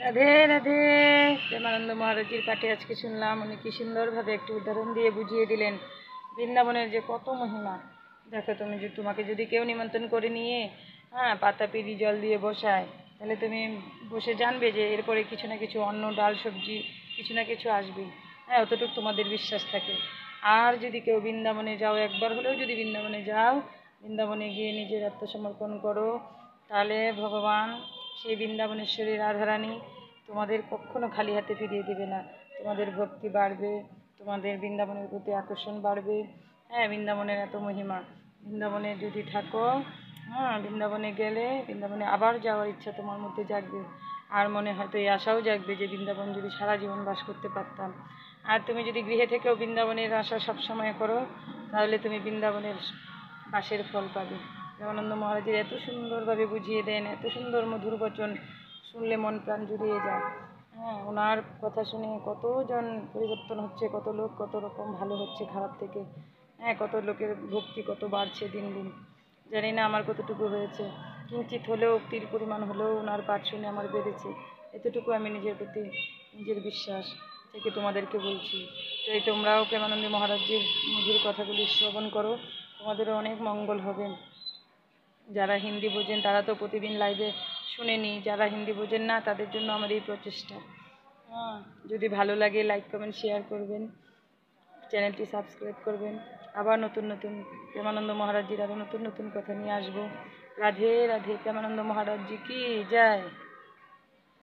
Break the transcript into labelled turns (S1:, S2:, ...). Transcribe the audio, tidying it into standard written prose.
S1: রাধে রাধে। প্রেমানন্দ মহারাজজির পাঠে আজকে শুনলাম, উনি কি সুন্দরভাবে একটু উদাহরণ দিয়ে বুঝিয়ে দিলেন বৃন্দাবনের যে কত মহিমা। দেখো, তুমি যে তোমাকে যদি কেউ নিমন্ত্রণ করে নিয়ে পাতা পিড়ি জল দিয়ে বসায়, তাহলে তুমি বসে জানবে যে এরপরে কিছু না কিছু অন্ন ডাল সবজি কিছু না কিছু আসবেই। অতটুকু তোমাদের বিশ্বাস থাকে। আর যদি কেউ বৃন্দাবনে যাও, একবার হলেও যদি বৃন্দাবনে যাও, বৃন্দাবনে গিয়ে নিজের আত্মসমর্পণ করো, তাহলে ভগবান সেই বৃন্দাবনেশ্বরী রাধারানী তোমাদের কখনো খালি হাতে ফিরিয়ে দেবে না। তোমাদের ভক্তি বাড়বে, তোমাদের বৃন্দাবনের প্রতি আকর্ষণ বাড়বে। বৃন্দাবনের এত মহিমা। বৃন্দাবনে যদি থাকো, বৃন্দাবনে গেলে বৃন্দাবনে আবার যাওয়ার ইচ্ছা তোমার মধ্যে জাগবে। আর মনে হয়তো এই আশাও জাগবে যে বৃন্দাবন যদি সারা জীবন বাস করতে পারতাম। আর তুমি যদি গৃহে থেকেও বৃন্দাবনের আশা সবসময় করো, তাহলে তুমি বৃন্দাবনের বাসের ফল পাবে। প্রেমানন্দ মহারাজের এত সুন্দরভাবে বুঝিয়ে দেন, এত সুন্দর মধুর বচন শুনলে মন প্রাণ জুড়িয়ে যায়। ওনার কথা শুনে কতজন পরিবর্তন হচ্ছে, কত লোক কত রকম ভালো হচ্ছে খারাপ থেকে। কত লোকের ভক্তি কত বাড়ছে দিন দিন। জানি না আমার কতটুকু হয়েছে, কিঞ্চিত হলেও তীর পরিমাণ হলেও ওনার পাঠ শুনে আমার বেড়েছে। এতটুকু আমি নিজের প্রতি নিজের বিশ্বাস থেকে তোমাদেরকে বলছি। তাই তোমরাও প্রেমানন্দ মহারাজের মধুর কথাগুলি শ্রবণ করো, তোমাদেরও অনেক মঙ্গল হবে। যারা হিন্দি বোঝেন তারা তো প্রতিদিন লাইভে শুনেনি, যারা হিন্দি বোঝেন না তাদের জন্য আমার এই প্রচেষ্টা। যদি ভালো লাগে লাইক কমেন্ট শেয়ার করবেন, চ্যানেলটি সাবস্ক্রাইব করবেন। আবার নতুন নতুন প্রেমানন্দ মহারাজজির আরও নতুন নতুন কথা নিয়ে আসবো। রাধে রাধে। প্রেমানন্দ মহারাজজি কি জয়।